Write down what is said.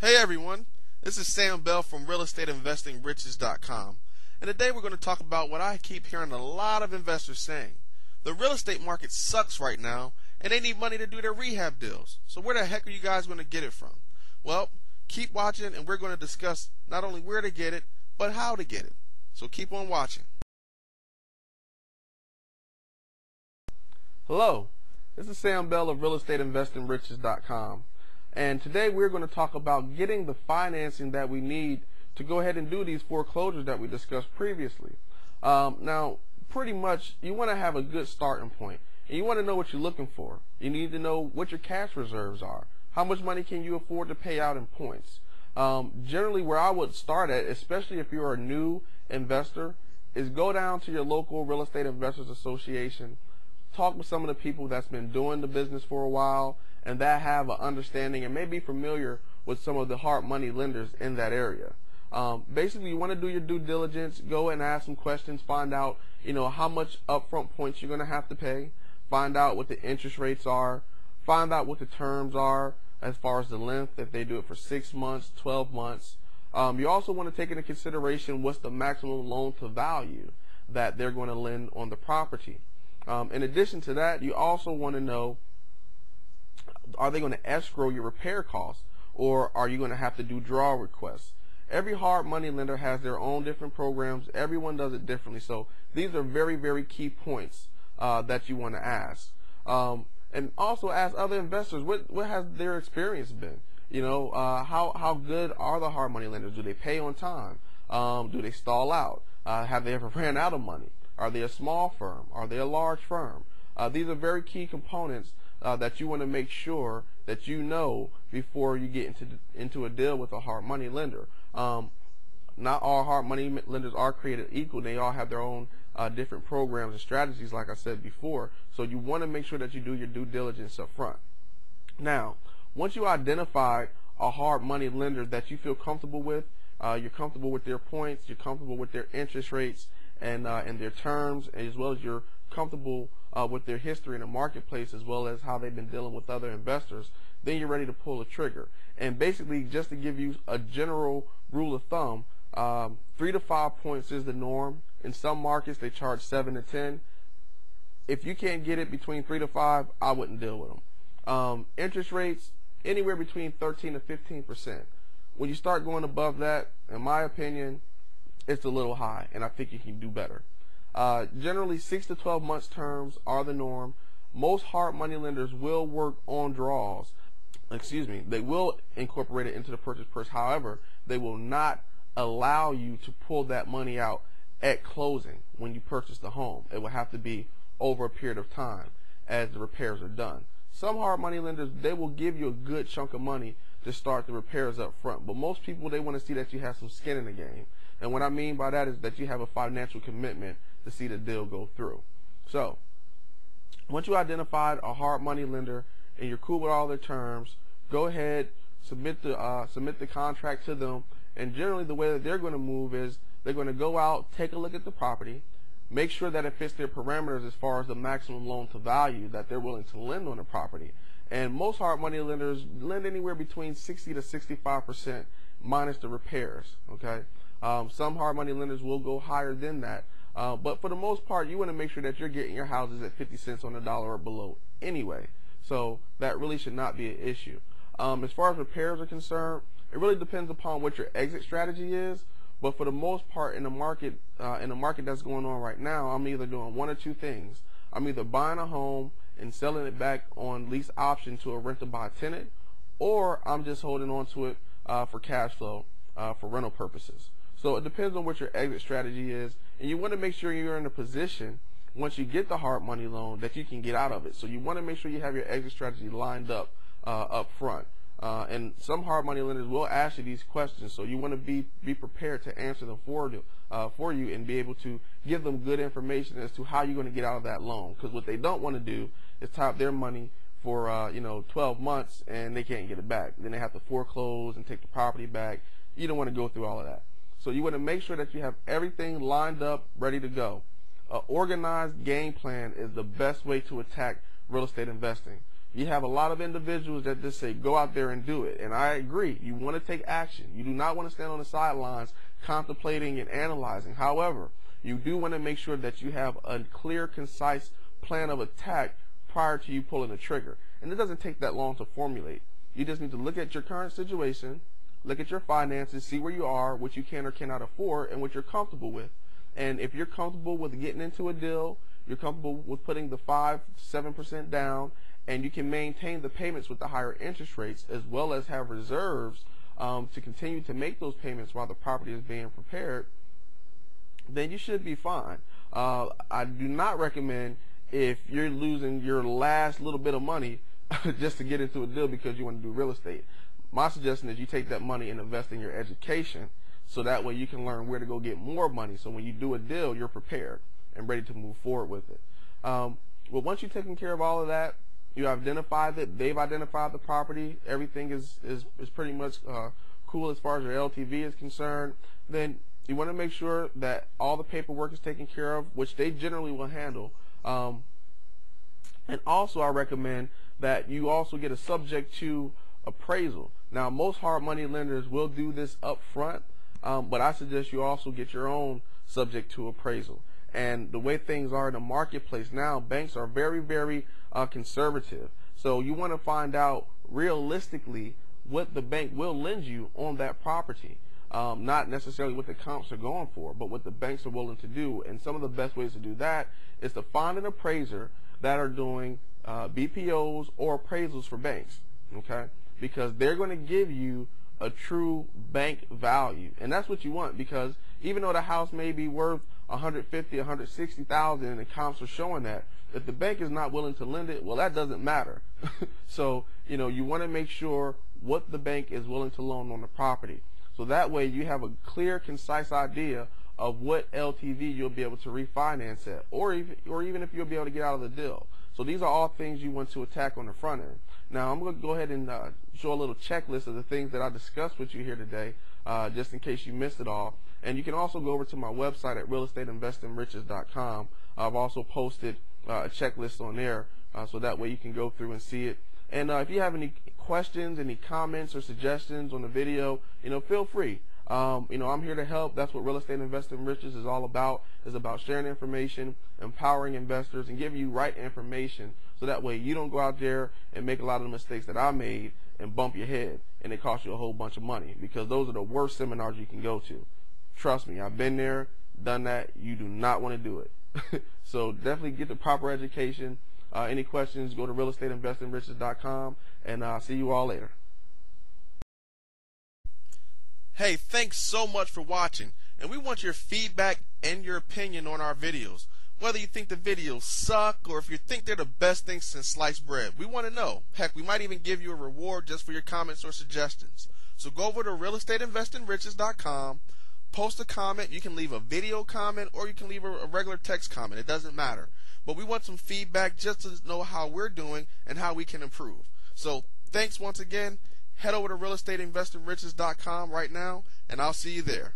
Hey everyone, this is Sam Bell from RealEstateInvestingRiches.com, and today we're going to talk about what I keep hearing a lot of investors saying. The real estate market sucks right now, and they need money to do their rehab deals. So where the heck are you guys going to get it from? Well, keep watching, and we're going to discuss not only where to get it, but how to get it. So keep on watching. Hello, this is Sam Bell of RealEstateInvestingRiches.com, and today we're going to talk about getting the financing that we need to go ahead and do these foreclosures that we discussed previously. Now, pretty much, you want to have a good starting point, and you want to know what you're looking for. You need to know what your cash reserves are. How much money can you afford to pay out in points? Generally, where I would start at, especially if you're a new investor, is go down to your local Real Estate Investors Association, talk with some of the people that's been doing the business for a while and that have an understanding and may be familiar with some of the hard money lenders in that area. Basically, you want to do your due diligence, go and ask some questions, find out, how much upfront points you're going to have to pay, find out what the interest rates are, find out what the terms are as far as the length, if they do it for 6 months, 12 months. You also want to take into consideration what's the maximum loan to value that they're going to lend on the property. In addition to that, you also want to know, are they going to escrow your repair costs, or are you going to have to do draw requests? Every hard money lender has their own different programs. Everyone does it differently. So these are very, very key points that you want to ask. And also ask other investors, what has their experience been? How good are the hard money lenders? Do they pay on time? Do they stall out? Have they ever ran out of money? Are they a small firm? Are they a large firm? These are very key components that you want to make sure that you know before you get into a deal with a hard money lender. Not all hard money lenders are created equal. They all have their own different programs and strategies, like I said before. So you want to make sure that you do your due diligence up front. Now, once you identify a hard money lender that you feel comfortable with, you're comfortable with their points, you're comfortable with their interest rates and their terms, as well as you're comfortable with their history in the marketplace, as well as how they've been dealing with other investors, then you're ready to pull the trigger. And basically, just to give you a general rule of thumb, 3 to 5 points is the norm. In some markets, they charge 7 to 10. If you can't get it between 3 to 5, I wouldn't deal with them. Interest rates, anywhere between 13 to 15%. When you start going above that, in my opinion, it's a little high, and I think you can do better. Generally, 6 to 12 months terms are the norm. Most hard money lenders will work on draws. They will incorporate it into the purchase price. However, they will not allow you to pull that money out at closing when you purchase the home. It will have to be over a period of time as the repairs are done. Some hard money lenders, they will give you a good chunk of money to start the repairs up front. But most people, they want to see that you have some skin in the game. And what I mean by that is that you have a financial commitment to see the deal go through. So, once you identified a hard money lender and you're cool with all their terms, go ahead, submit the contract to them. And generally, the way that they're going to move is they're going to go out, take a look at the property, make sure that it fits their parameters as far as the maximum loan to value that they're willing to lend on the property. And most hard money lenders lend anywhere between 60 to 65% minus the repairs. Okay. Some hard money lenders will go higher than that. But for the most part, you want to make sure that you're getting your houses at 50 cents on the dollar or below anyway. So that really should not be an issue. As far as repairs are concerned, it really depends upon what your exit strategy is. But for the most part, in the market that's going on right now, I'm either doing one or two things. I'm either buying a home and selling it back on lease option to a rent-to-buy tenant, or I'm just holding on to it for cash flow for rental purposes. So it depends on what your exit strategy is, and you want to make sure you're in a position once you get the hard money loan that you can get out of it. So you want to make sure you have your exit strategy lined up front. And some hard money lenders will ask you these questions, so you want to be prepared to answer them for you and be able to give them good information as to how you're going to get out of that loan. Because what they don't want to do is tie up their money for 12 months and they can't get it back. Then they have to foreclose and take the property back. You don't want to go through all of that. So you want to make sure that you have everything lined up, ready to go. An organized game plan is the best way to attack real estate investing. You have a lot of individuals that just say, go out there and do it. And I agree. You want to take action. You do not want to stand on the sidelines contemplating and analyzing. However, you do want to make sure that you have a clear, concise plan of attack prior to you pulling the trigger. And it doesn't take that long to formulate. You just need to look at your current situation, look at your finances, see where you are, what you can or cannot afford, and what you're comfortable with. And if you're comfortable with getting into a deal, you're comfortable with putting the 5-7% down, and you can maintain the payments with the higher interest rates, as well as have reserves to continue to make those payments while the property is being prepared, then you should be fine. I do not recommend, if you're losing your last little bit of money just to get into a deal because you want to do real estate. My suggestion is you take that money and invest in your education, so that way you can learn where to go get more money, so when you do a deal, you're prepared and ready to move forward with it. Well, once you've taken care of all of that, you identified it, they've identified the property, everything is pretty much cool as far as your LTV is concerned, then you want to make sure that all the paperwork is taken care of, which they generally will handle. And also I recommend that you also get a subject to appraisal. Now, most hard money lenders will do this up front, but I suggest you also get your own subject to appraisal. And the way things are in the marketplace now, banks are very, very conservative. So you want to find out realistically what the bank will lend you on that property. Not necessarily what the comps are going for, but what the banks are willing to do. And some of the best ways to do that is to find an appraiser that are doing BPOs or appraisals for banks, okay? Because they're going to give you a true bank value. And that's what you want, because even though the house may be worth $150,000, $160,000 and the comps are showing that, if the bank is not willing to lend it, well, that doesn't matter. So, you want to make sure what the bank is willing to loan on the property. So that way you have a clear, concise idea of what LTV you'll be able to refinance at, or even if you'll be able to get out of the deal. So these are all things you want to attack on the front end. Now I'm going to go ahead and show a little checklist of the things that I discussed with you here today, just in case you missed it all. And you can also go over to my website at realestateinvestingriches.com. I've also posted a checklist on there, so that way you can go through and see it. And if you have any questions, any comments or suggestions on the video, feel free. I'm here to help. That's what Real Estate Investing Riches is all about. It's about sharing information, empowering investors, and giving you right information, so that way you don't go out there and make a lot of the mistakes that I made and bump your head and it costs you a whole bunch of money, because those are the worst seminars you can go to. Trust me, I've been there, done that. You do not want to do it. So definitely get the proper education. Any questions, go to realestateinvestingriches.com, and I'll see you all later. Hey, thanks so much for watching, and we want your feedback and your opinion on our videos. Whether you think the videos suck or if you think they're the best thing since sliced bread, we want to know. Heck, we might even give you a reward just for your comments or suggestions. So go over to realestateinvestingriches.com, post a comment. You can leave a video comment or you can leave a regular text comment. It doesn't matter. But we want some feedback just to know how we're doing and how we can improve. So thanks once again. Head over to realestateinvestingriches.com right now, and I'll see you there.